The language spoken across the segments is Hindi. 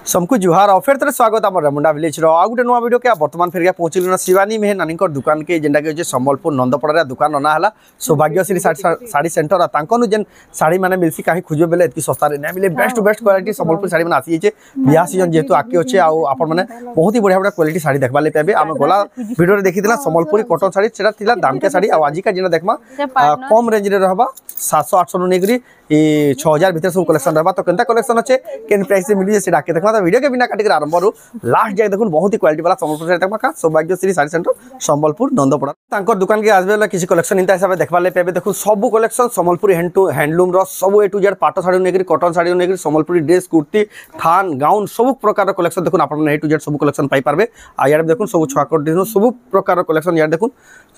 सबको जुहार और फिर तरह स्वागत आम रेमुंडा विलेज रो आ गुटे नुआ वीडियो के वर्तमान फेर पहुंचल शिवानी मेहे नानी दुकान के जेनटा के संबलपुर नंदपड़ा दुकान अना है सौभाग्यश्री साड़ी सेंटर और जेन साड़ी मैंने मिलसी कहीं खोजे बेले इतनी सस्ता नहीं मिले best to best quality Sambalpur sari मैंने आसी बिहा सीजन जेहेतु आगे अच्छे आप बहुत ही बढ़िया बढ़िया क्वालिटी साड़ी देखा पाइबे आम गला वीडियो देखी संबलपुरी कटन साड़ी से दामकिया साड़ी आज का जेना देखमा कम रेंज रे रहबा 700-800 नेगरी 6000 भीतर सब कलेक्शन रहबा तो केनता कलेक्शन अच्छे केन प्राइस से मिली से डाके देखमा तो वीडियो के बिना काटिक आरंभ रू लास्ट जाए देखुन बहुत ही क्वालिटी वाला संबलपुर साड़ी देखमा का सौभाग्यश्री साड़ी सेंटर संबलपुर नंदपड़ा तांकर दुकान के आसबे वाला किसी कलेक्शन इंता हिसाब से देखबा ले पेबे देखु सब कलेक्शन संबलपुरी हैंडलूम रो सब ए टू जेड पाटो साड़ी नेगरी कटन साड़ी नेगरी संबलपुरी ड्रेस कुर्ती थान गाउन सब प्रकार कलेक्शन देखुन आपन ए टू जेड सब कलेक्शन पाई पारबे आ यार देखुन सब छुआकर डिजाइन सब प्रकार कलेक्शन यार देखुन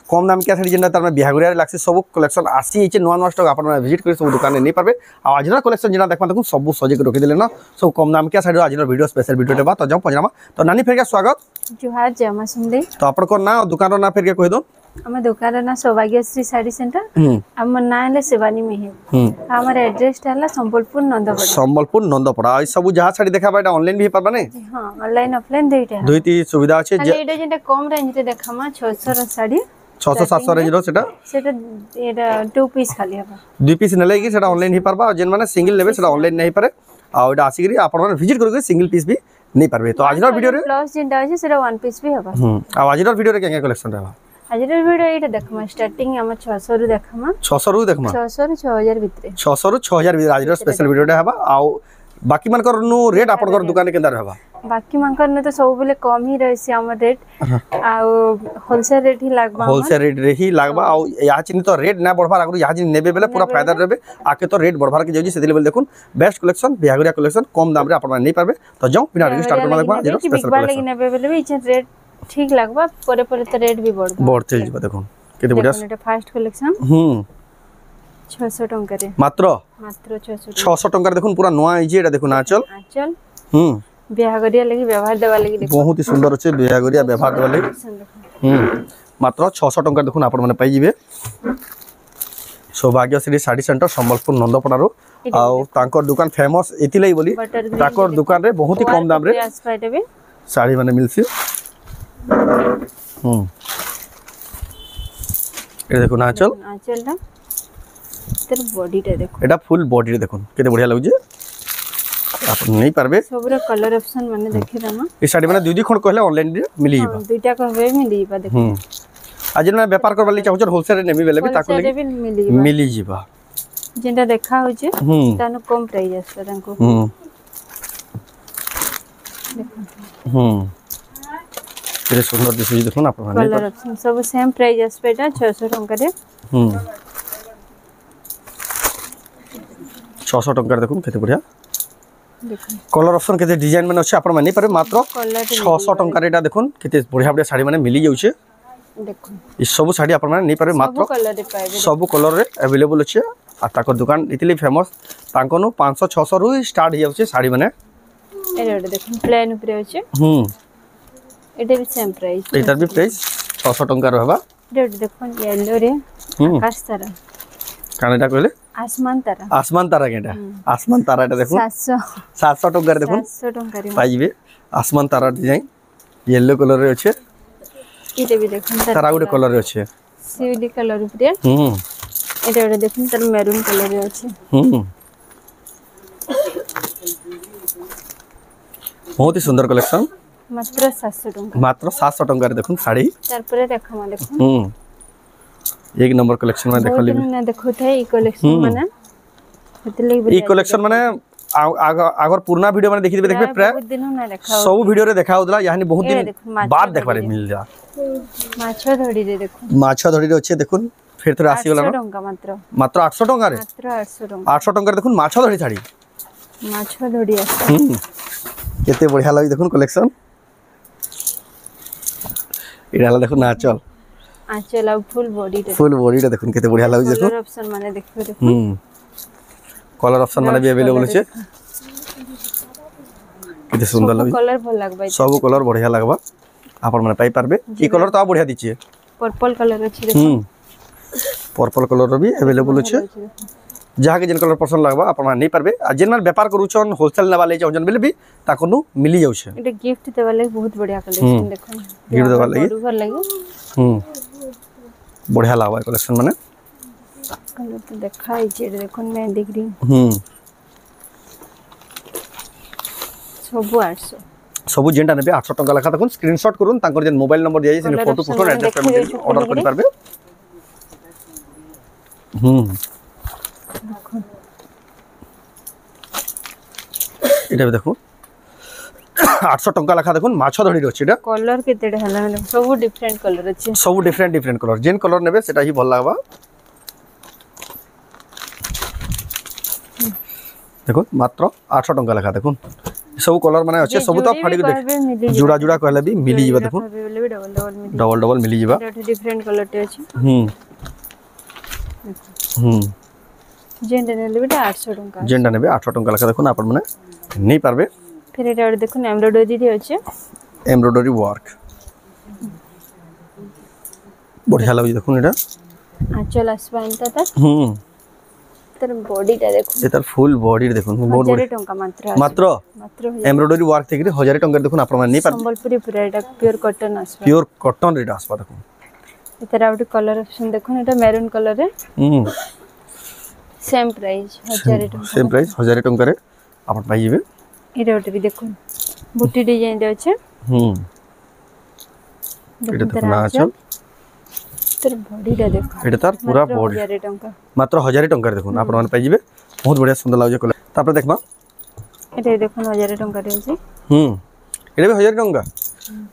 कम दाम क्या साड़ी जेनटा तार बिहागुरिया लागसी सब कलेक्शन आसी हिचे नुआ नुआ स्टॉक आपन विजिट कर सब दुकान नहीं पारबे आ आजरा कलेक्शन जेना देखमा देखुन सब सजे के रखि देले ना सब कम दाम क्या sari Ajara video special video देबा तो जाओ पजरामा तो नानी फेर के स्वागत जुहार जमा सुनले तो आपन को ना दुकान रो ना फेर के कहि दो हम दुकान रो ना सौभाग्यश्री साड़ी सेंटर हम ना ले शिवानी मेहे हमर एड्रेस हला संबलपुर नंदपड़ा सब जहां साड़ी देखा बा ऑनलाइन भी पाबा नै हां ऑनलाइन ऑफलाइन दुईटा दुईटी सुविधा আছে एटा जेटा कम रेंज रे देखामा 600 रो साड़ी 600-700 रेंज रो सेटा एटा 2 पीस खाली हबा 2 पीस न लेगी सेटा ऑनलाइन ही पारबा जेन माने सिंगल लेबे सेटा ऑनलाइन नहीं पारे आ एटा आसी करी आपन माने विजिट करके सिंगल पीस भी नहीं पारबे तो आजरा वीडियो रे प्लस जेटा আছে सेटा 1 पीस भी हबा आ आजरा वीडियो रे केंगे कलेक्शन रहबा आजरा वीडियो एटा देखमा स्टार्टिंग हम 600 रु देखमा 600 रु देखमा 600 रु 6000 भीतर 600 रु 6000 भीतर आजरा स्पेशल वीडियो रे हबा आ बाकी मन कर नु रेट आपन कर दुकान केंदा रहबा बाकी मानकर ने तो सब बेले कम ही रहसी हमर रेट आ होलसेल रेट ही लागबा होलसेल रेट रे ही लागबा आ या चिनी तो रेट ना बढ़बार आगु या चिनी नेबे बेले पूरा फायदा रहबे आके तो रेट बढ़बार के जेजी सेदिले बेले देखुन बेस्ट कलेक्शन बिहागुरिया कलेक्शन कम दाम रे आपन नहीं पाबे तो जाओ बिना रेट स्टार्ट करबा देखबा जेरो स्पेशल कलेक्शन नेबे बेले भी रेट ठीक लागबा परे परे तो रेट भी बढ़ते जिबा देखुन केते बढ़िया एटा फर्स्ट कलेक्शन 600 टंका रे मात्र 600 टंका देखुन पूरा नवा इजी एटा देखुन आचल बिहागरिया लगी व्यवहार देवा लगी देखो बहुत ही सुंदर अछि बिहागरिया व्यवहार देवा लगी मात्र 600 टंका देखुन आपण माने पाई जिवे सौभाग्यश्री साड़ी सेंटर संबलपुर नंदपड़ा रो आ तांकर दुकान फेमस एति लई बोली तांकर दुकान रे बहुत ही कम दाम रे साड़ी माने मिलसी ए देखो ना चल ना तेरे बॉडी टा देखो एटा फुल बॉडी रे देखुन केते बढ़िया लागु जे आप नहीं पारबे सबरे कलर ऑप्शन माने देखि दमा ई साड़ी माने दुई खण कहले ऑनलाइन रे मिली जीबा दुईटा कहबे मिली जीबा देखो आज ना व्यापार करबा ਲਈ चाहू होलसेल रे नेबी बेले भी ताको मिली जीबा जेंटा देखा हो जे तानो कम प्राइस आछला तांको देखो तेरे सुंदर दिसि देखो ना अपन कलर ऑप्शन सब सेम प्राइस आसपेटा 600 टंका रे 600 टंका देखुन केते बढ़िया कलर ऑप्शन केते डिजाइन माने अछि आपण मानि पारे मात्र 600 टंका रेटा देखुन केते बढ़िया बढ़िया साड़ी माने मिली जाउछे देखुन ई सब साड़ी आपण माने नै पारे मात्र सब कलर रे अवेलेबल अछि आ ताकर दुकान इतली फेमस तांकोनु 500-600 रु स्टार्ट हो जाउछे साड़ी माने एटा देखुन प्लेन ऊपर अछि एटा भी सेम प्राइस एटा भी प्राइस 600 टंका रहबा एटा देखुन येलो रे आकाश तारा कानेटा कहले आसमान तारा केटा आसमान तारा एटा देखो 700 टंका रे देखो 700 टंका रे पाइबे आसमान तारा डिजाइन येलो कलर रे अछि इते भी देखो तारा गुडे कलर रे अछि सिविली कलर ऊपर एटा एटा देखो तर मैरून कलर रे अछि बहुत ही सुंदर कलेक्शन मात्र 700 टंका रे देखो साड़ी तार परे देखमा देखो एक नंबर कलेक्शन में देखली ना देखो थे ई कलेक्शन माने ई कलेक्शन माने अगर पुराना वीडियो माने देखि देखबे प्राय बहुत दिन ना देखा सब वीडियो रे देखा होदला यानी बहुत दिन बाद देखबा रे मिल जा माछो धड़ी रे देखो माछो धड़ी रे अछि देखुन फिर तो आसी गेला 800 टंका मात्र 800 टंका रे मात्र 800 टंका 800 टंका रे देखुन माछो धड़ी साड़ी माछो धड़ी आसी केते बढ़िया लागि देखुन कलेक्शन इडाला देखुन ना चल आंचल फुल बॉडी रे देखुन केते बढ़िया लागै देखो कलर ऑप्शन माने देखो कलर ऑप्शन माने भी अवेलेबल छै केते सुंदर लागै कलर भल लागबा सब कलर बढ़िया लागबा आपन माने पाई पारबे ई कलर तो बढ़िया दिछि पर्पल कलर अछि देखो पर्पल कलर भी अवेलेबल छै जहाँ के जेन कलर पसंद लगवा आप नहीं पारबे आ जेन माने व्यापार करूछन होलसेल नेबा ले चाहन बेले भी ताकनु मिली जाउ छे एटा गिफ्ट देबा लागि बहुत बढ़िया कलेक्शन देखो गिफ्ट देबा लागि बड़ूवर लागि बढ़िया लागबा कलेक्शन माने कलर तो देखाई जे देखो मैं देख रही सब 800 सब जेनटा नेबे 800 टका लेखा देखुन स्क्रीनशॉट करूँ तांकर जेन मोबाइल नंबर दिया से फोटो पोस्ट एड्रेस पे ऑर्डर कर पारबे এটা দেখো 800 टका लेखा देखुन माछ धड़ी रछि एटा कलर केतेडा हला मतलब सब डिफरेंट कलर अछि सब डिफरेंट कलर जेन कलर नेबे सेटा ही भल लागबा देखो मात्र 800 टका लेखा देखुन सब कलर माने अच्छे सब तो फाड़ी देख जुड़ा जुड़ा कहले भी मिली जीवा देखो डबल डबल मिली जीवा डिफरेंट कलर टे अछि जेंडा नेले बेटा 800 टका जेंडा नेबे 800 टका लेखा देखुन आपण माने नहीं पारबे फिर एटा देखुन एम्ब्रॉयडरी रे अछि एम्ब्रॉयडरी वर्क बढ़िया लागै देखुन एटा आंचल आसमान ता तर बॉडीटा देखो एतर फुल बॉडी देखुन बहुत 1000 टका मात्र एम्ब्रॉयडरी वर्क थेकरी 1000 टका देखुन आपण माने नहीं पार संबलपुरी पूरा एटा प्योर कॉटन रेट आसबा देखुन एतर आउट कलर ऑप्शन देखुन एटा मैरून कलर रे सेम प्राइस 1000 टका सेम प्राइस 1000 टका रे आपण पाई जेबे एटा ओटे भी देखुन बूटी डिजाइन रे अछि एटा देखुन आचल तर बॉडीटा देखो एटा तार पूरा बॉडी 1000 टका मात्र 1000 टका देखुन आपण माने पाई जेबे बहुत बढ़िया सुंदर लागजे कलर तापर देखबा एटा देखुन 1000 टका रे अछि एटा भी 1000 टका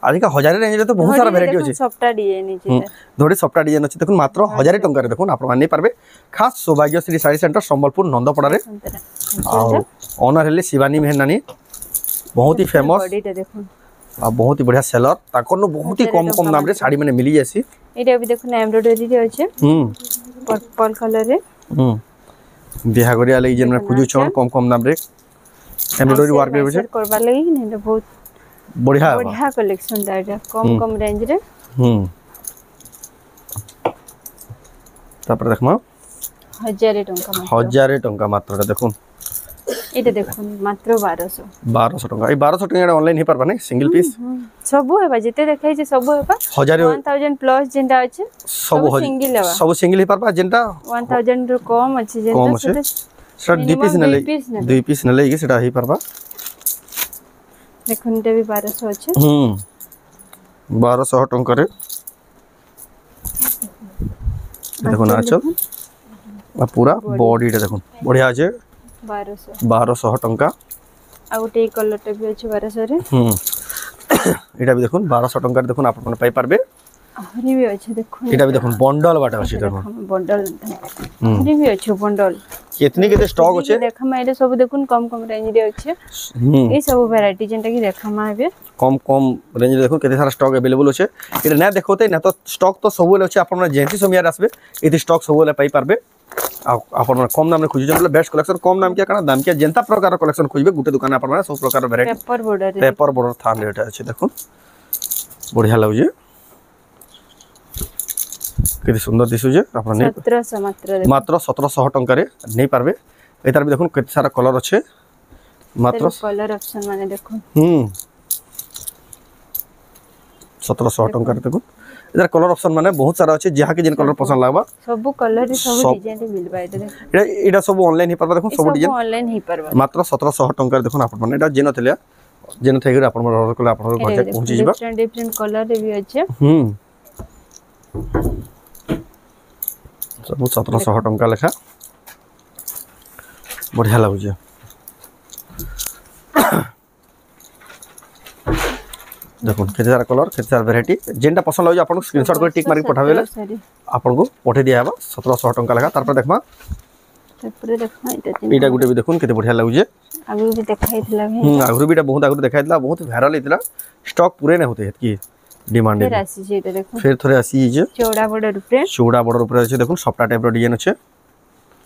आजि का 1000 रेंज रे तो बहुत सारा वैरायटी अछि सफ्टा डिजाइन अछि धोड़ी सफ्टा डिजाइन अछि देखुन मात्र 1000 टका रे देखुन आपण माने पारबे खास सौभाग्यश्री साड़ी सेंटर संबलपुर नंदपड़ा रे ओनर हेले शिवानी मेहन नानी बहुत ही फेमस बॉडीटा देखुन आ बहुत ही बढ़िया सेलर ताकोन बहुत ही कम कम दाम रे साड़ी माने मिली जासी एटा भी देखुन एम्ब्रॉयडरी रे अछि पर्पल कलर रे बिहा गरिया लई जेन खुजु छन कम कम दाम रे एम्ब्रॉयडरी वर्क रे छै करबा लई नै तो बहुत बढ़िया कलेक्शन दाइटा कम रेंज रे तापर देखमा 1000 टका मात्र देखुन एटा देखुन मात्र 1200 टका ए 1200 टका ऑनलाइन ही परबा नै सिंगल पीस सब हेबा जते देखाइ छै सब हेबा 1000 प्लस जेंटा अछि सब सिंगल हेबा सब सिंगल ही परबा जेंटा 1000 रो कम अछि जेंटा सेटा दु पीस न लेगी सेटा ही परबा देखुन ते भी 1200 अछि 1200 टका रे देखुन आचल आ पूरा बॉडी रे देखुन बढ़िया छै 1200 टका आ गोटे कलर टे भी अछि 1200 रे एटा भी देखुन 1200 टका रे देखुन आपण पाई पारबे हरी भी अछि देखुन एटा भी देखुन बंडल बाटा अछि देखुन बंडल हरी भी अछि बंडल कितनी केते स्टॉक अछि देखमा एटा सब देखुन कम रेंज रे अछि ए सब वैरायटी जेंटा कि देखमा हेबे कम रेंज रे देखुन केते सारा स्टॉक अवेलेबल अछि एटा ना देखोते ना तो स्टॉक तो सब अछि आपण जेंति समियार आसबे एति स्टॉक सब पाई पारबे आपण कम दाम रे खोजि जबले बेस्ट कलेक्शन कम दाम के काना दाम के जेंता प्रकार कलेक्शन खोजबे गुटे दुकान आपण माने सब प्रकार वैरायटी पेपर बॉर्डर थान रेट अछि देखुन बढ़िया लागजे केते सुंदर दिसु जे आपण नै 1700 मात्र 1700 टका रे नै पारबे एतार भी देखुन केते सारा कलर अछि मात्र कलर ऑप्शन माने देखुन 1700 टका रे देखुन इधर कलर ऑप्शन माने बहुत सारा अछि जहा के जेन कलर पसंद लागबा सब कलर सब डिजाइन मिलबा एटा सब ऑनलाइन ही परबा देखुन सब डिजाइन ऑनलाइन ही परबा मात्र 1700 टका देखुन आपण माने एटा जेन थलिया जेन थैगर आपण ऑर्डर करले आपण घर तक पहुंची जिबा डिफरेंट कलर रे भी अछि सब 1700 टका लेखा बढ़िया लागुजे देखुन केते सारा कलर केते सारा वैरायटी जेनटा पसंद लागो आपन स्क्रीनशॉट कर टिक मार के पठाबेले आपन को पठे दिया हेबा 1700 टका लेखा तार पर देखमा एटा गुटे भी देखुन केते बढ़िया लागुजे आगु भी देखाइतला भे आगु भी बहुत आगु देखाइतला बहुत वायरल हितला स्टॉक पूरे नै होते की डिमांड फिर आसी जे देखो फिर थोड़े आसी जे चौड़ा बॉर्डर ऊपर আছে দেখুন সফটা টাইপৰ ডিজাইন আছে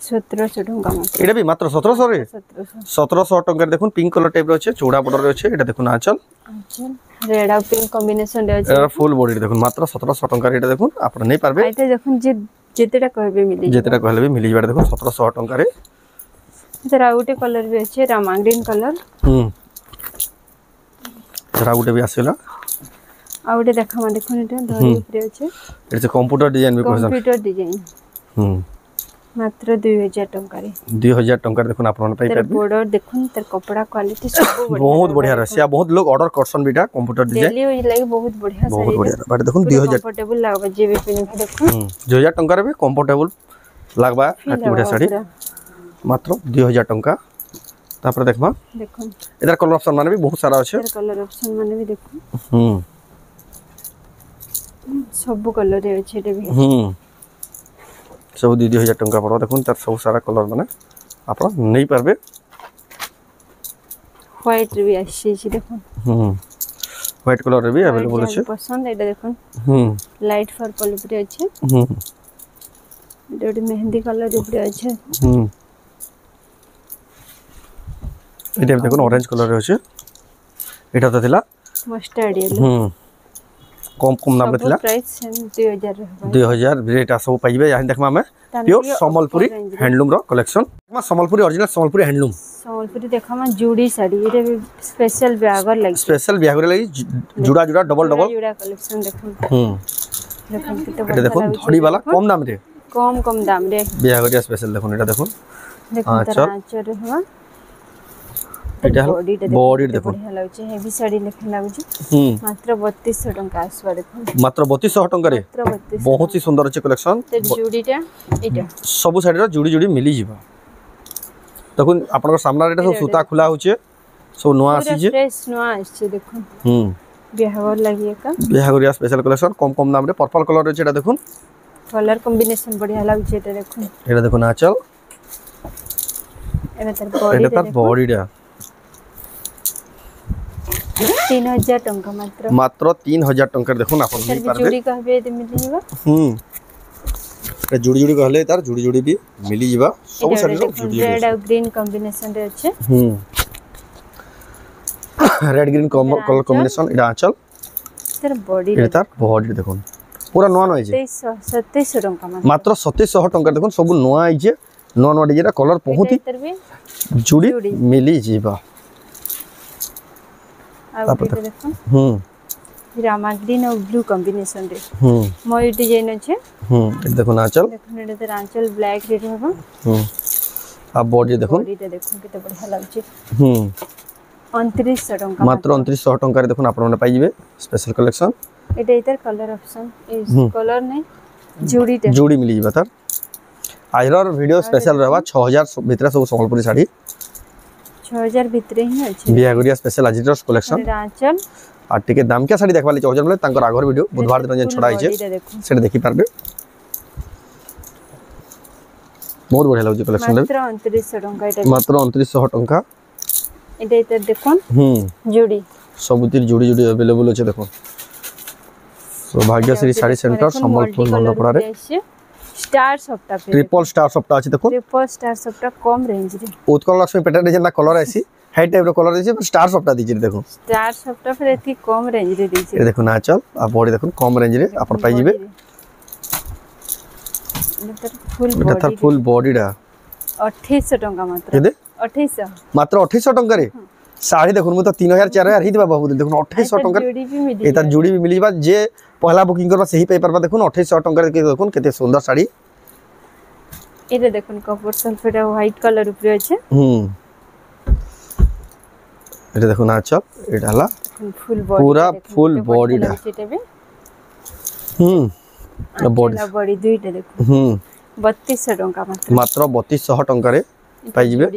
1700 टका मात्र এটা भी मात्र 1700 रे 1700 टका देखुन पिंक कलर टाइप रो আছে चौड़ा बॉर्डर रे আছে এটা দেখুন आंचल रेड और पिंक कॉम्बिनेशन रे আছে এটা ফুল बॉडी देखुन मात्र 1700 टका এটা দেখুন আপনি नहीं पारबे এটা দেখুন যে जेतेटा कहबे मिली जेतेटा कहले भी मिली जिबार देखो 1700 टंका रे इधर आउटे कलर भी अच्छे रामा ग्रीन कलर जरा गुटे भी आसेला आउटे देखा मा देखो एटा धरी ऊपर अच्छे एटा से कंप्यूटर डिजाइन भी कहसन कंप्यूटर डिजाइन मात्र 2000 टंका रे 2000 टंका देखो आपन पाई तर बॉर्डर देखो तर कपड़ा क्वालिटी सब बहुत बढ़िया रहसिया बहुत लोग ऑर्डर करसन बिटा कंप्यूटर डिजाइन डेली यूज लागि बहुत बढ़िया साड़ी बहुत बढ़िया बट देखो 2000 कंफर्टेबल लागबा जे भी पिन के देखो 2000 टंका रे भी कंफर्टेबल लागबा एत बढ़िया साड़ी मात्र 2000 टंका तापर देखमा देखो इधर कलर ऑप्शन माने भी बहुत सारा अछि इधर कलर ऑप्शन माने भी देखो सब कलर रे अछि एटा भी सब 2000 टंका पड़ो देखो तार सब सारा कलर माने आप नहीं पारबे व्हाइट भी आसी छी देखो व्हाइट कलर रे भी अवेलेबल अछि पसंद एटा देखो लाइट पर्पल ऊपर अछि एटा मेहंदी कलर ऊपर अछि एटा देखो ऑरेंज कलर रे अछि एटा तो थिला मस्टर्ड येलो कम कम दाम थिला प्राइस 2000 2000 रेट सब पाइबे यहां देखमा में प्योर संबलपुरी हैंडलूम रो collection Sambalpuri original Sambalpuri handloom Sambalpuri देखा मा जूड़ी साड़ी एटा भी स्पेशल ब्यागर लागि जुड़ा जुड़ा डबल डबल जुड़ा कलेक्शन देखो देखो कितना एटा देखो धड़ी वाला कम दाम रे कम दाम रे ब्यागरिया स्पेशल देखो एटा देखो देखो आंचर हुआ एटा बॉडी देखो बढ़िया लागछ हेवी साड़ी लेखन लागछ मात्र 3200 टंका आसबा देखो मात्र 3200 टंका रे बहुत ही सुंदर अछि कलेक्शन ते जुड़ीटा एटा सब साड़ी रो जुड़ी जुड़ी मिली जिबा देखो आपन सामना रे सब सूता खुला होचे सब नवा आसी जे फ्रेश नवा आसी देखो बिहावर लागि का बिहागरिया स्पेशल कलेक्शन कम कम दाम रे पर्पल कलर रे एटा देखो कलर कॉम्बिनेशन बढ़िया लागछ एटा देखो एटा देखो नाचल एटा तर बॉडी रे 3000 टंका मात्र 3000 टंका देखो ना अपन नहीं पारबे जुड़ी कहबे त मिली जिबा ए जुड़ी जुड़ी कहले तार जुड़ी जुड़ी भी मिली जिबा सब साड़ी रो जुड़ी रेड और ग्रीन कॉम्बिनेशन रे अछि रेड ग्रीन कलर कॉम्बिनेशन इडा आंचल तर बॉडी ए तार बॉडी देखो पूरा नवा नवा जे 2700 टंका मात्र 2700 टंका देखो सब नवा आई जे नवा नवा डिजाइन कलर बहुत ही जुड़ी मिली जिबा देखो रामा ग्रीन और ब्लू कॉम्बिनेशन रे मयूर डिजाइन अछि देखो नाचल देखो एटा त आंचल ब्लैक रे होबा अब बॉडी देखो किते बढ़िया लागछि 2900 टंका मात्र 2900 टंका रे देखो आपण माने पाइ जिवे स्पेशल कलेक्शन एटा इधर कलर ऑप्शन इस कलर नै जुड़ी मिली जिबा तार आइरर वीडियो स्पेशल रहबा 6000 भीतर सब संबलपुरी साड़ी 6000 भीतर ही अछि बिहागरिया स्पेशल आजिटर्स कलेक्शन आंचल आ टिके दाम क्या साड़ी देखबा ले 6000 बोले तांकर आगर वीडियो बुधवार दिन छडा आइछे सेट देखि पारबे बहुत बढ़िया लागछ कलेक्शन मात्र 2900 टंका एटा मात्र 2900 टंका एटा इधर देखो जुड़ी सबुतिर जुड़ी जुड़ी अवेलेबल अछि देखो सौभाग्यश्री साड़ी सेंटर संबलपुर नंदपड़ा रे स्टार सप्ता पे ट्रिपल स्टार सप्ता अछि देखो ट्रिपल स्टार सप्ता कम रेंज रे उत्कल लक्ष्मी पैटर्न डिजाइन ना कलर आसी हाई टाइप रो कलर दिछि स्टार सप्ता दिछि देखो स्टार सप्ता पर एती कम रेंज रे दिछि ए देखो नाचल आ बॉडी देखो कम रेंज रे आपण पाइ जिवे एटा फुल बॉडी डा 2800 टंका मात्र केदे 2800 मात्र 2800 टंका रे साड़ी देखो मु तो 3000 4000 हितबा बाबू देखो 2800 टंका एता जुड़ी भी मिली बा जे पहला बुकिंग करबा सही पे परबा देखो 2800 टंका के देखो केते सुंदर साड़ी एरे देखो कपड़ सल्फेट व्हाइट कलर ऊपर अछि एटा देखो ना अच्छा एटा हला पूरा फुल बॉडी डा बॉडी दुईटा देखो 3200 टंका मात्र 3200 टंका रे पाइ जिवे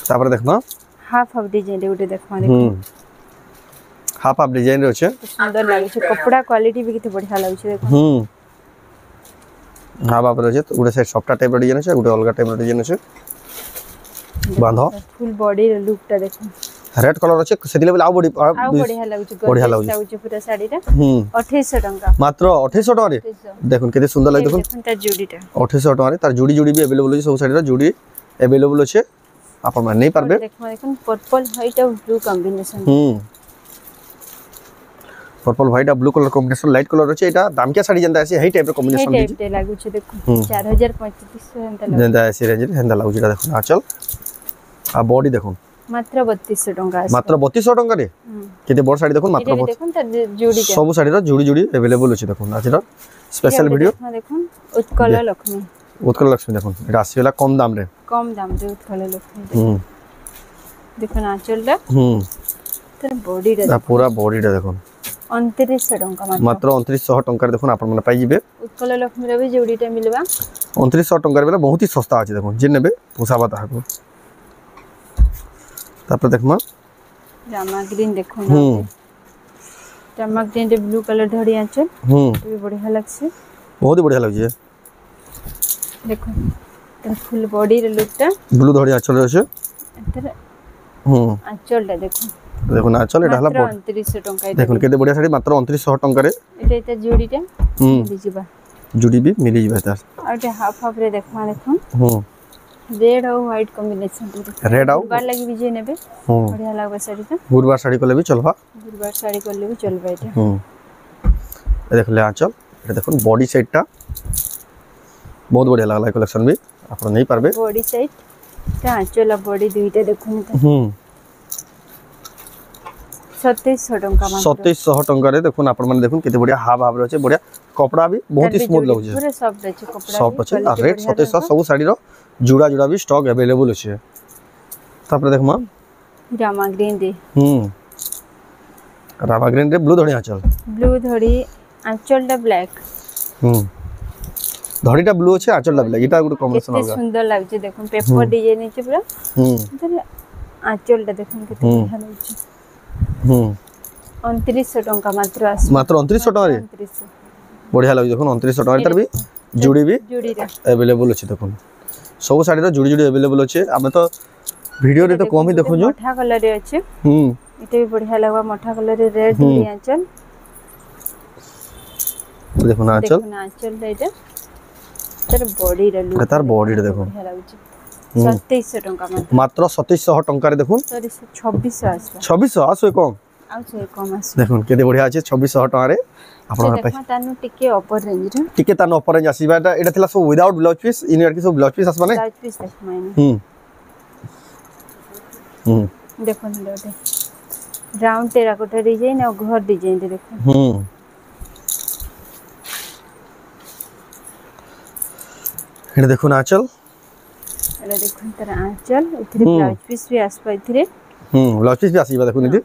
तापर देखना हाफ हाफ डिजाइन रे उठे देखमा देखो हाफ हाफ डिजाइन रे छै सुंदर लागे छै कपड़ा क्वालिटी भी किते बढ़िया लागे छै देखो हाफ हाफ रे छै उडे साइड सॉफ्ट टाइप रे डिजाइन छै उडे अलगा टाइप रे डिजाइन छै बांधो फुल बॉडी रे लुक ता देखो रेड कलर छै सेति लेवल आ बढ़िया लागे छै पूरा साड़ी रे 2800 टंका मात्र 2800 टका रे देखो केते सुंदर लागे देखो तार जुड़ीटा 2800 टका रे तार जुड़ी जुड़ी भी अवेलेबल छै सब साड़ी रे जुड़ी अवेलेबल छै आपण मान नहीं पारबे देखो देखो पर्पल व्हाइट और ब्लू कॉम्बिनेशन पर्पल व्हाइट आ blue colour combination light colour अछि एटा दाम क्या साड़ी जनता अछि हेई टाइप रो कॉम्बिनेशन हे टाइप लागु छै देखो 4500 जनता अछि रेंज रे हेंदा लागु जेटा देखो आंचल आ बॉडी देखो मात्र 3200 टंका आसी मात्र 3200 टंका रे केते बड़ साड़ी देखो मात्र देखो त जोड़ी सब साड़ी रो जोड़ी जोड़ी अवेलेबल अछि देखो आज रो स्पेशल वीडियो देखो उत्कल लक्ष्मी देखो एटा आसीला कम दाम रे उत्कल लक्ष्मी देखो आंचल ला तर बॉडी रे पूरा बॉडी रे देखो 2900 टंका मात्र 2900 टंका देखो आपण मन पाई जिबे उत्कल लक्ष्मी रे भी जोड़ीटा मिलबा 2900 टंका बेला बहुत ही सस्ता अछि देखो जे नेबे पोसाबा ताको तापर देखमा रामा ग्रीन देखो रामा ग्रीन रे ब्लू कलर धड़ी आंचल भी बढ़िया लागছে बहुत ही बढ़िया लागছে देखो तर फुल बॉडी रे लुकटा ब्लू धड़ी आंचल रे छै तर आंचलटा देखो ना आंचल एटा हला 2900 टंका देखो केते बढ़िया साड़ी मात्र 2900 टंका रे एटा जोड़ीटा मिली जिबा जुड़ी भी मिली जिबा तार आटे हाफ हाफ रे देखो रेड और व्हाइट कॉम्बिनेशन रेड और गुरुवार लगी भी जे नेबे बढ़िया लागबा साड़ीटा गुरुवार साड़ी कोले भी चलबा गुरुवार साड़ी कोले भी चलबा एटा ए देखले आंचल एटा देखो बॉडी साइडटा बहुत बढ़िया लागला कलेक्शन भी आपण नहीं पारबे बॉडी साइड ता आंचल बॉडी दुईटा देखो न 2700 टंका मात्र 2700 टंका रे देखो आपण माने देखो केते बढ़िया हाव हाव रहचे बढ़िया कपड़ा भी बहुत ही स्मूथ लागु छै पूरा सॉफ्ट अछि कपड़ा सॉफ्ट अछि आ रेट 2700 सब साड़ी रो जुड़ा जुड़ा भी स्टॉक अवेलेबल अछि तापर देखमा रामा ग्रीन रे रामा ग्रीन रे ब्लू धड़ी धड़ी आंचलटा ब्लैक धड़ीटा ब्लू अछि आंचलटा ब्लैक इटा गुड कॉम्बिनेशन होगा सुंदर लाग छै देखो पेपर डिजाइन छै पूरा तर आंचलटा देखो केते बढ़िया लाग छै 2900 टंका मात्र 2900 टंका रे 2900 बढ़िया लाग देखो 2900 टंका तर भी जुड़ी रे अवेलेबल अछि देखो सब साड़ी रो जुड़ी जुड़ी अवेलेबल अछि हमें तो वीडियो रे तो कम ही देखो जो मठा कलर रे अछि इते भी बढ़िया लागबा मठा कलर रे रेड रे आंचल देखो ना आंचल रेड तर बॉडी रे लुक तार बॉडी रे देखो बढ़िया लाग छै 2700 टंका मात्र 2700 टंका रे देखो सॉरी 2600 आसबा 2600 आसो कम आ से कम आस देखो केते बढ़िया अछि 2600 टंका रे आपण देखो तानु टिके अपर रेंज रे टिके तानु अपर रेंज आसीबा एटा थिला सो विदाउट ब्लाउज पीस इन यार की सो ब्लाउज पीस आसबा ने ब्लाउज पीस देखो माने देखो न लोटे राउंड टेराकोटा डिजाइन और घर डिजाइन देखो एटा देखो ना आंचल एटा देखो तर आंचल इथरे ब्लाउज पीस भी आसबा इथरे ब्लाउज पीस भी आसीबा देखो निति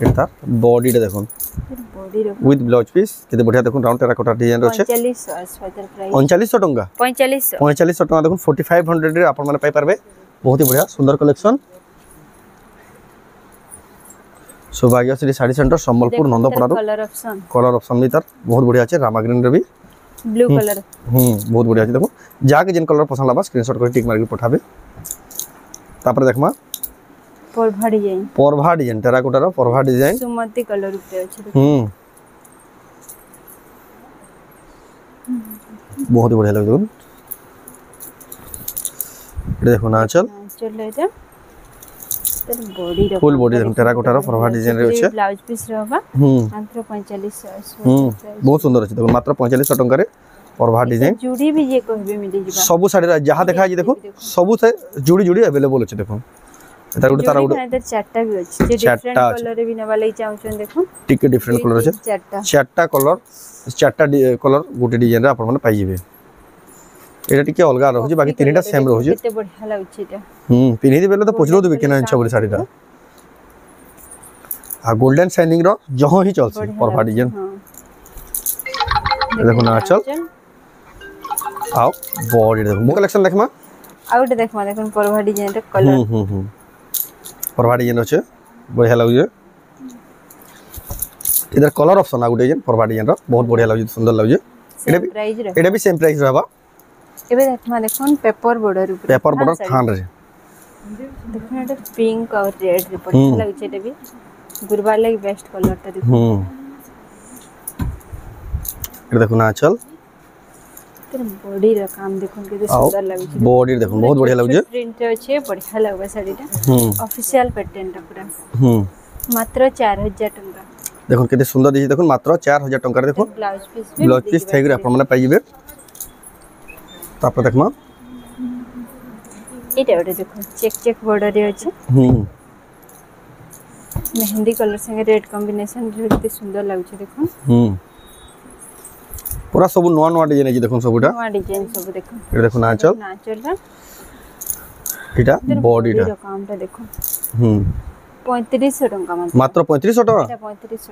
एटा बॉडी रे देखो बॉडी रे विथ ब्लाउज पीस केते बढ़िया देखो राउंड टेराकोटा डिजाइन रो छै 4500 आसबा तर प्राइस 3900 टंका 4500 टंका देखो 4500 रे आपण माने पाई परबे बहुत ही बढ़िया सुंदर collection Saubhagyashree sari centre Sambalpur Nandapada colour option भी तार बहुत बढ़िया अछि रामा ग्रीन रे भी ब्लू कलर बहुत बढ़िया अछि देखो जाके जिन कलर पसंद लाबा स्क्रीनशॉट कर टिक मार के पठाबे तापर देखमा परभा डिजाइन टेराकोटा रो परभा डिजाइन सुमति कलर ऊपर अछि बहुत ही बढ़िया लगे देखो ना चल लेता तर बॉडी रो फुल बॉडी देखो टेराकोटा रो परभा डिजाइन रे अछि ब्लाउज पीस रहबा मात्र 4500 बहुत सुंदर अछि देखो मात्र 4500 टंका रे परभा डिजाइन जुड़ी भी जे कहबे मिली जिबा सब साड़ी जहां देखा जी देखो सब से जुड़ी जुड़ी अवेलेबल अछि देखो एता गुड तारा गुड इधर चारटा भी अछि जे डिफरेंट कलर रे भी नबा लई चाहउछन देखो टिके डिफरेंट कलर अछि चारटा कलर चारटा कलर गोटे डिजाइन रे आपण माने पाई जिबे एटा टिके अलगा रहउ जे बाकी तीनटा सेम रहउ जे केते बढ़िया लागछ एटा पिनि दे बेले तो पुछलो देबे केना अच्छा बोली साड़ीटा आ गोल्डन शाइनिंग रो जहां ही चलसी परभा डिजाइन देखो ना चल आओ बॉडी देखो मो कलेक्शन देखमा आउट देखमा देखो परभा डिजाइन रे कलर परभा डिजाइन अछि बढ़िया लागु जे इधर कलर ऑप्शन आ गुटे जे परभा डिजाइन रो बहुत बढ़िया लागु सुंदर लागु जे एटा भी सेम प्राइस रहबा एबे देखमा देखोन पेपर बॉर्डर थान रे देखो एटा पिंक और रेड रे बढ़िया लागु छै एटा भी गुरबार लागि बेस्ट कलर ता देखो एटा देखो ना चल तेरे बॉडी रे काम देखो केते सुंदर लागु छै बॉडी देखो बहुत बढ़िया लागु छै प्रिंट छै बढ़िया लागबा साड़ीटा ऑफिशियल पैटर्न ता पूरा मात्र 4000 टंका देखो केते सुंदर दिस देखो मात्र 4000 टंका रे देखो ब्लाउज पीस थैगरे अपन माने पाइ जिवे तापर देखमा एटा ओटे देखो चेक बॉर्डर रे अछि मेहंदी कलर संगे रेड कॉम्बिनेशन केते सुंदर लागु छै देखो पूरा सब नवा नवा डिजाइन अछि देखो सबटा नवा डिजाइन सब देखो ए देखो नाचल रा एटा बॉडी रा कामटा देखो 3500 टंका मात्र 3500 टंका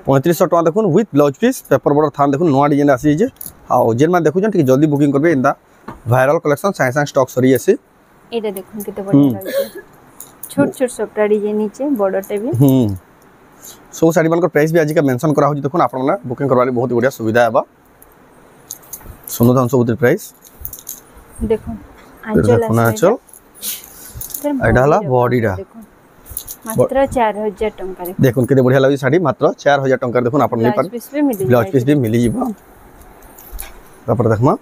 3500 टंका देखो with blouse piece paper border थान देखो नवा डिजाइन आसी जे आ जेन मा देखु जन ठीक जल्दी बुकिंग करबे इंदा वायरल कलेक्शन साइंस स्टॉक सरी आसी एटा देखो केते बढ़िया लागै छोट छोट सबटा डिजाइन नीचे बॉर्डर टे भी सो साड़ी मान प्राइस भी आज का मेंशन करा हो देखो आपण माने बुकिंग करवाली बहुत बढ़िया सुविधा हेबा सुनो दाम सब प्राइस देखो आंचल आंचल एडाला बॉडी रा मात्र 4000 टंका रे देखो केते बढ़िया लागै साड़ी मात्र 4000 टंका देखो आपण नै पर ब्लाउज पीस भी मिली जिवो तापर देखमा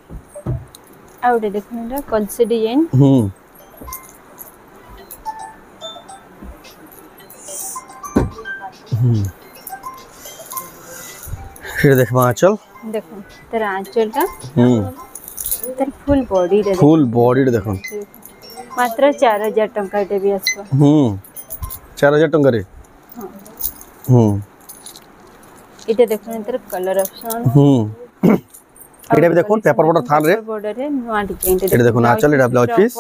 आउटे देखो एटा कलसे डिजाइन फिर देखमा आंचल देखो तेरा आंचल का तेरा फुल बॉडी रे देखो मात्र 4000 टंका टे भी आसबा 4000 टंका रे इटे देखो तेरा कलर ऑप्शन एटा भी देखो पेपर बॉर्डर रे नवा डिजाइन एटा देखो आंचल एटा ब्लाउज पीस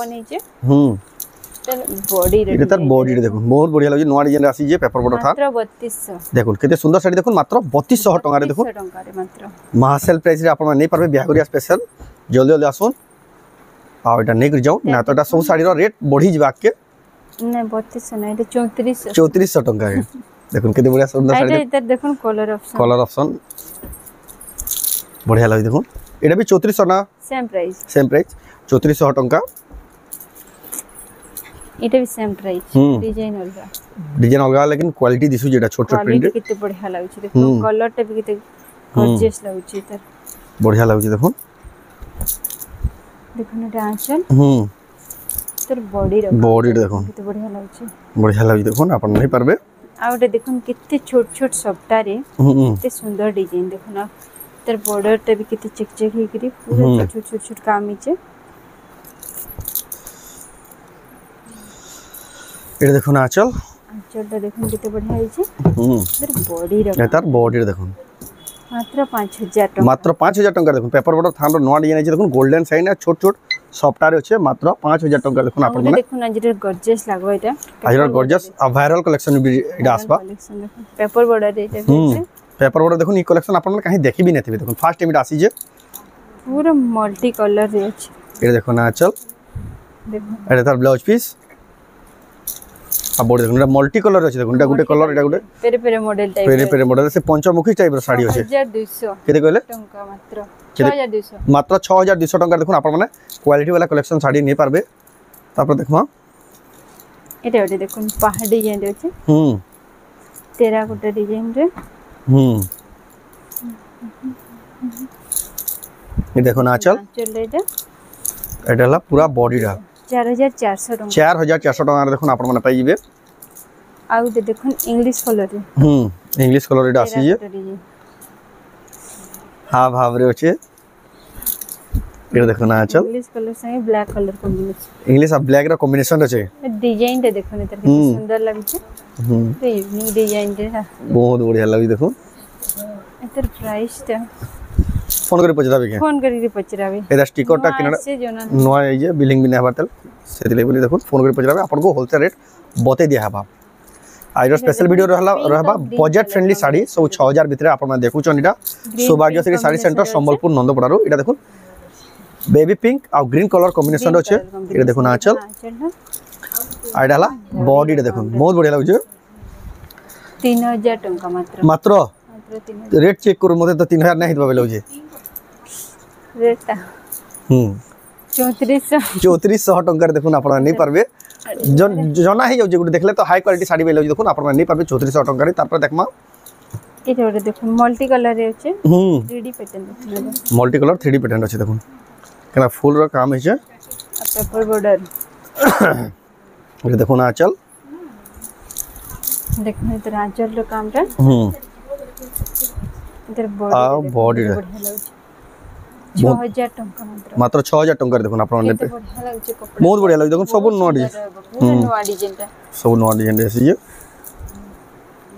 बॉडी रे इधर बॉडी रे देखो बहुत बढ़िया लागी नवा डिजाइन आसी जे पेपर बॉर्डर था मात्र 3200 देखो केते सुंदर साड़ी देखो मात्र 3200 टंका रे देखो मात्र महासेल प्राइस रे आपण नै परबे बिहागरिया स्पेशल जल्दी जल्दी आसुन आ एटा नै कर जाऊ ना तो एटा सब साड़ी रो रेट बढ़ी जिबा के नै 3200 नै 3400 3400 टंका है देखो केते बढ़िया सुंदर साड़ी इधर देखो कलर ऑप्शन बढ़िया लागी देखो एटा भी 3400 ना सेम प्राइस 3400 टंका इटे भी सेम प्राइस डिजाइन अलगा लेकिन क्वालिटी दिसु जेटा छोट छोट प्रिंट किते बढ़िया लागै छै देखो कलर टे भी किते गॉर्जियस लागै छै इधर बढ़िया लागै छै देखो ना आंचल तर बॉडी देखो किते बढ़िया लागै देखो अपन नै परबे आउटे देखो किते छोट छोट सबटा रे किते सुंदर डिजाइन देखो ना तर बॉर्डर टे भी किते चेक चेक हे करी पूरा छोट छोट काम हिचे एटा देखो ना आंचल देखो किते बढ़िया हिचे तर बॉडी रे देखो मात्र 5000 टंका मात्र 5000 टंका देखो पेपर बॉर्डर थान रो नवा डिजाइन है देखो गोल्डन साइन है छोट छोट सॉफ्टवेयर अछि मात्र 5000 टंका देखो आपण माने देखो ना जे गॉर्जियस लागो एटा आजर गॉर्जियस आ वायरल कलेक्शन भी एटा आसबा पेपर बॉर्डर एटा पेपर बॉर्डर देखो ई कलेक्शन आपण माने कहीं देखि भी नथिबे देखो फर्स्ट टाइम एटा आसी जे पूरा मल्टी कलर रे अछि ए देखो ना चल देखो एटा तार ब्लाउज पीस आ बॉडी देखो एटा मल्टी कलर अछि देखो एटा गुटे कलर एटा गुटे पेरे मॉडल मॉडल से पंचमुखी टाइप रो साड़ी अछि 1200 केते कहले टंका मात्र 6200 मात्र 6200 टंका देखो आपण माने क्वालिटी वाला कलेक्शन साड़ी नै पारबे तापर देखमा एटा ओटे देखो पहाड़ डिजाइन रे अछि तेरा गुटे डिजाइन रे ये देखो ना चल एटा ला पूरा बॉडी रा 4400 टंका 4400 टंका रे देखो आपण माने पाइ जिवे आउ देखो इंग्लिश कलर रे इंग्लिश कलर एटा आसी जे हां भाव रे अछि ये देखो ना चल इंग्लिश कलर से ब्लैक कलर कॉम्बिनेशन इंग्लिश आ ब्लैक रा कॉम्बिनेशन अछि डिजाइन दे देखो ने तर कितना सुंदर लागै छै तो यूनिक डिजाइन रे बहुत बढ़िया लागै देखो एतर प्राइस ता फोन करी पचराबे एदा स्टिकर टा किनडा नोआ ए जे बिलिंग भी नै हबातल सेतिले बोली देखो फोन करी पचराबे आपन को होलसेल रेट बते दिया हबा आइरो स्पेशल वीडियो रहबा बजट फ्रेंडली साड़ी सब 6000 भितरे आपन माने देखु चनिटा सौभाग्यश्री साड़ी सेंटर संबलपुर नंदपड़ारो एटा देखो बेबी पिंक आ ग्रीन कलर कॉम्बिनेशन रो छे एटा देखो ना चल आइडाला बॉडी रे देखो बहुत बढ़िया लागै छै 3000 टंका मात्र रेट चेक करू मते तो 3000 नहीं हितबा बेलो जे रेट 3400 टंका रे देखो ना आपण नहीं पारबे जना ही जे गुटे देखले तो हाई क्वालिटी साड़ी बेलो देखो ना आपण नहीं पारबे 3400 टंका रे तापर देखमा एटा ओटे देखो मल्टी कलर रे छै 3D pattern multi colour 3D pattern अछि देखो केना फुल रो काम है छै पेपर बॉर्डर ये देखो ना चल देखो इधर आंचल रो काम रे इधर बॉडी रे 6000 टंका मात्र 6000 टंका देखो आपण ऑनलाइन पे बढ़िया लागছে कपड़ा बहुत बढ़िया लगे देखो सब नवा डिजाइन नवा डिजाइन ता सब नवा डिजाइन ऐसे ये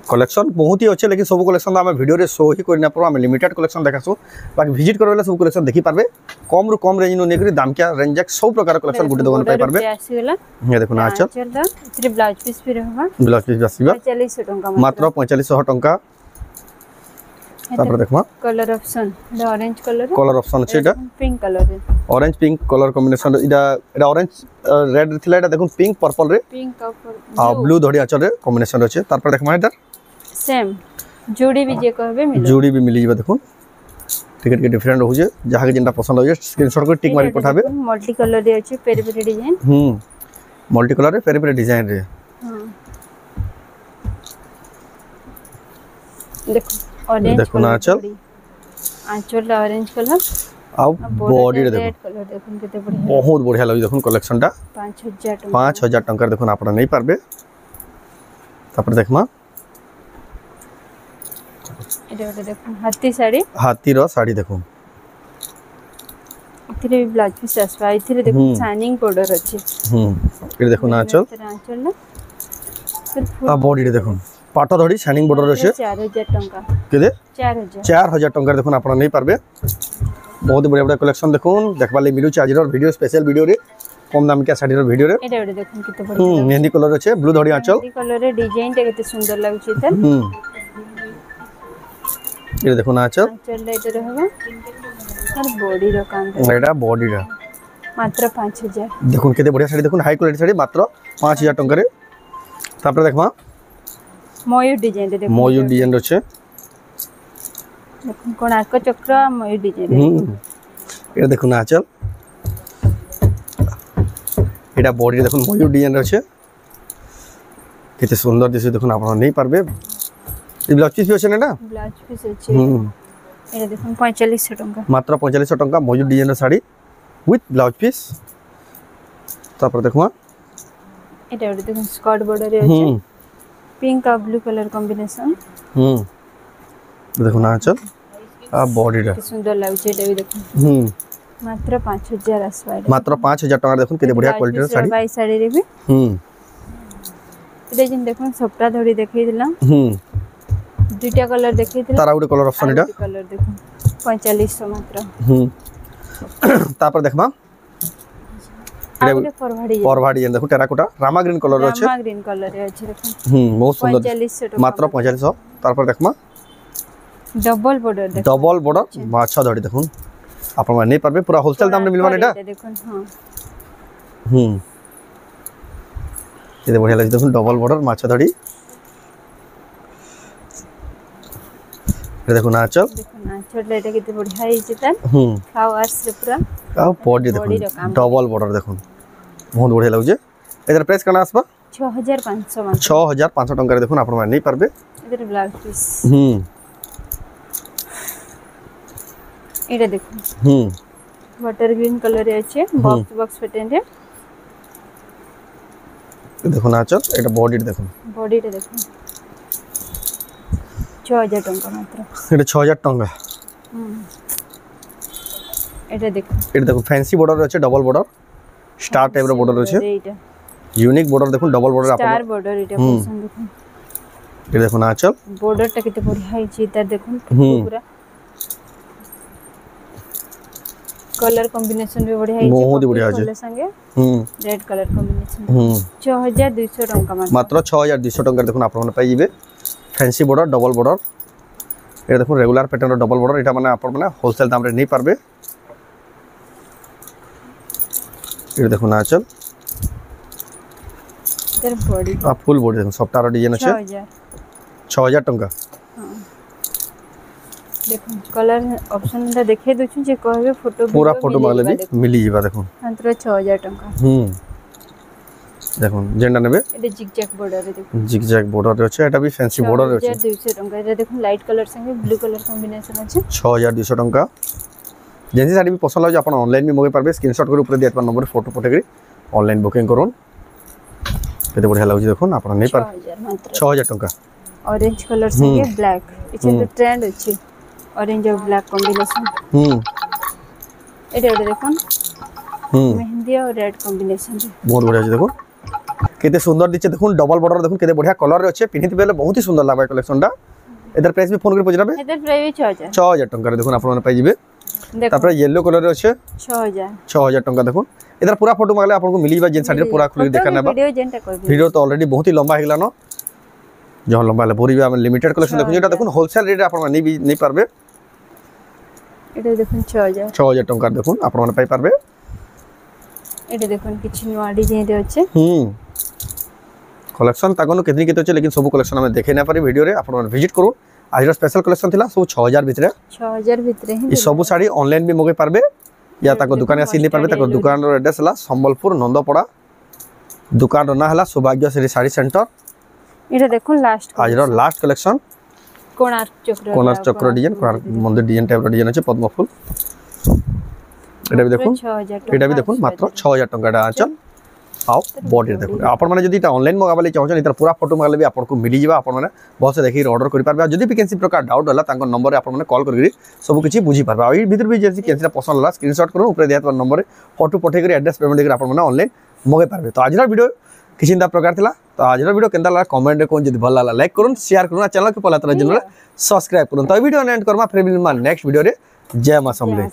कलेक्शन बहुत ही अच्छे लेकिन सब कलेक्शन आम वीडियो रे शो ही करना पड़ो आम लिमिटेड कलेक्शन देखासु बाकी विजिट करबेला सब कलेक्शन देखि पारबे कम रु कम रेंज नो नेकरी दाम क्या रेंज जाक सब प्रकार कलेक्शन गुटे दुकान पाई पारबे ये देखो ना आचल इतरे ब्लाउज पीस भी रहबा ब्लाउज पीस आसीबा 4500 टंका मात्र 4500 टंका तापर देखमा colour option orange colour option छै एटा पिंक कलर रे ऑरेंज पिंक कलर कॉम्बिनेशन एटा ऑरेंज रेड थिला एटा देखुन पिंक पर्पल रे पिंक और ब्लू धड़ी आचल रे कॉम्बिनेशन अछि तापर देखमा एटा सेम जोड़ी भी जे कहबे मिल जोड़ी भी मिली जबा देखुन टिकट के डिफरेंट हो जे जहा के जिनटा पसंद हो जे स्क्रीनशॉट कर टिक मारी पठाबे मल्टी कलर रे अछि पेरी पेरी डिजाइन मल्टी कलर रे पेरी पेरी डिजाइन रे हां देखो ऑरेंज देखो ना आंचल ऑरेंज कलर आ बॉडी रे देखो कलर देखो केते बढ़िया बहुत बढ़िया लगी देखो कलेक्शन टा 5000 टंका देखो आपण नहीं पारबे तापर देखमा एटा देखो हाथी रो साड़ी देखो इतरे ब्लाउज पीस आसबा इतरे देखो शाइनिंग बॉर्डर अछि ये देखो ना आंचल ना आ बॉडी रे देखो पाटो धड़ी शाइनिंग बॉर्डर अछि 4000 टंका केदे 4000 टंका देखो आपण नहीं पारबे बहुत बढ़िया बढ़िया कलेक्शन देखो देखबा ले मिलु आज वीडियो स्पेशल वीडियो रे कम दाम के साड़ी रो वीडियो रे एटा देखो केते बढ़िया मेहंदी कलर अछि ब्लू धड़ी आंचल मेहंदी कलर रे डिजाइन ता केते सुंदर लागछि त ये देखो ना आंचल लाइट रहबा और बॉडी रो काम एटा बॉडी रा मात्र 5000 देखो केते बढ़िया साड़ी देखो हाई क्वालिटी साड़ी मात्र 5000 टंका रे तापर देखमा मयूर डिजाइन रे देखो मयूर डिजाइन अछि देखो कोणार्क चक्र मयूर डिजाइन ये देखो ना आंचल एटा बॉडी देखो मयूर डिजाइन अछि केते सुंदर दिसि देखो आपण नहीं पारबे ये ब्लाउज पीस अछि ना ब्लाउज पीस अछि एटा देखो 4500 टंका मात्र 4500 टंका मयूर डिजाइन रो साड़ी विथ ब्लाउज पीस तापर देखमा एटा देखो स्कर्ट बॉर्डर रे अछि पिंक और ब्लू कलर कॉम्बिनेशन देखो ना आंचल आ बॉडी रा सुंदर लागछ एटा भी देखो मात्र 5000 आसबा मात्र 5000 टका देखो केते बढ़िया क्वालिटी रो साड़ी बाई साड़ी रे भी एटा जिन देखो सप्ता धड़ी देखै दिला दुईटा कलर देखै दिला तारा उडे कलर ऑप्शन एटा कलर देखो 4500 मात्र तापर देखमा परवाड़ी जेन देखो टेराकोटा रामा ग्रीन कलर अछि रामा ग्रीन कलर रे अछि देखो बहुत सुंदर 4500 टका मात्र 4500 तापर देखमा डबल बॉर्डर देखो डबल बॉर्डर माछा धड़ी देखो आपण माने पारबे पूरा होलसेल दाम रे मिलबा एटा देखो हां ये बढ़िया लागे देखो डबल बॉर्डर माछा धड़ी ये देखो ना आंचल एटा केते बढ़िया है चितन फ्लावर्स रे पूरा आ बॉडी देखो डबल बॉर्डर देखो बहुत बढ़िया लागे एकर प्राइस कना आसबा 6500 टंका रे देखो आपण माने नहीं पारबे एकर ब्लाउज पीस एटा देखो वाटर ग्रीन कलर रे अछि बॉक्स बॉक्स पैटर्न रे देखो ना आंचल एटा बॉडी देखो बॉडी रे देखो 6000 टंका मात्र एटा 6000 टंका एटा देखो फैंसी बॉर्डर अछि डबल बॉर्डर स्टार टाइप रो बॉर्डर अछि एटा यूनिक बॉर्डर देखो डबल बॉर्डर आपण स्टार बॉर्डर एटा पसंद देखो ये देखो ना आंचल बॉर्डर टा केते बढ़िया है छी त देखो पूरा कलर कॉम्बिनेशन भी बढ़िया है बहुत बढ़िया है कलर संगे रेड कलर कॉम्बिनेशन 6200 टंका मात्र 6200 टंका देखो आपण पाई जिवे फैंसी बॉर्डर डबल बॉर्डर ये देखो रेगुलर पैटर्न रो डबल बॉर्डर एटा माने आपण माने होलसेल दाम रे नहीं पारबे ये देखो ना आंचल तेरे बॉडी आ फुल बॉडी देखो सफ्टा रो डिजाइन अछि 6000 टंका देखो कलर ऑप्शन दा देखे दछु जे कहबे फोटो पूरा फोटो मागले भी मिली जिबा देखो मात्र 6000 टंका देखो जेंडा नेबे एटा जिगजैग बॉर्डर रे देखो जिगजैग बॉर्डर रे अछि एटा भी फैंसी बॉर्डर रे अछि 6200 टंका एटा देखो लाइट कलर संगे ब्लू कलर कॉम्बिनेशन अछि 6200 टंका जेंसी साड़ी भी पसंद लागे आपण ऑनलाइन भी मगे पारबे स्क्रीनशॉट कर ऊपर दिया नंबर फोटो पठे ऑनलाइन बुकिंग करूँ केते बढ़िया लागे देखो आपण नहीं पार 6000 टंका ऑरेंज कलर संगे ब्लैक इचे तो ट्रेंड अछि ऑरेंज और ब्लैक कॉम्बिनेशन एटे ओटे देखन मेहंदी और रेड कॉम्बिनेशन बहुत बढ़िया देखो केते सुंदर दिचे देखो डबल बॉर्डर देखो केते बढ़िया कलर रे अछि पिनित बेले बहुत ही सुंदर लागबा कलेक्शनटा इधर प्राइस भी फोन कर पजराबे इधर प्राइस 6000 टंका रे देखो आपण माने पाइ जिवे तापर येलो कलर रे अछि 6000 टंका देखो इधर पूरा फोटो मागले आपन को मिली बा जेन साड़ी रे पूरा खुली देखा नेबा वीडियो तो ऑलरेडी बहुत ही लंबा हेगला न जो लंबा ले पूरी हम लिमिटेड कलेक्शन देखो जेटा देखो होलसेल रेट आपण माने नहीं पारबे एटा देखो 6000 टंका देखो आपण माने पाइ पारबे एटा देखो किछ नुवा डिजाइन रे अछि कलेक्शन ताकनो केतनी केते अछि लेकिन सब कलेक्शन हम देखे ना पारी वीडियो रे आपण माने विजिट करू आज स्पेशल कलेक्शन थिला सब 6000 भितरे 6000 भितरे ही ई सब साड़ी ऑनलाइन भी मगे पारबे या ताको दुकान आसी नहीं पारबे ताको दुकान रो एड्रेस हला संबलपुर नंदपड़ा दुकान रो ना हला सौभाग्यश्री साड़ी सेंटर इटा देखो लास्ट आज रो लास्ट कलेक्शन कोणार्क चक्र डिजाइन कोणार्क मंदिर डिजाइन टाइप रो डिजाइन अछि पद्म फूल एटा भी देखो 6000 एटा भी देखो मात्र 6000 टंका आंचल आओ बॉडी देखो आपण माने जदी ऑनलाइन मगाबले चाहछन इतर पूरा फोटो मगाले भी आपन को मिली जिबा आपण माने बहुत से देखि ऑर्डर करि पारबे जदी भी केनसी प्रकार डाउट होला तांको नंबर रे आपण माने कॉल करि सब किछि बुझी पारबे आ ई भीतर भी जेसी केनसी पसंद होला स्क्रीनशॉट करू ऊपर दियात नंबर रे फोटो पठे करि एड्रेस पेमेंट देकि आपण माने ऑनलाइन मगे पारबे तो आजरा वीडियो किछिंदा प्रकार थिला तो आजरा वीडियो केनदा ला कमेंट रे कोन जदी भल लागला लाइक करूम शेयर करूम चैनल के पला तरह जनरे सब्सक्राइब करूम तो वीडियो एंड करमा फिर मिलमा नेक्स्ट वीडियो रे जय मां समले।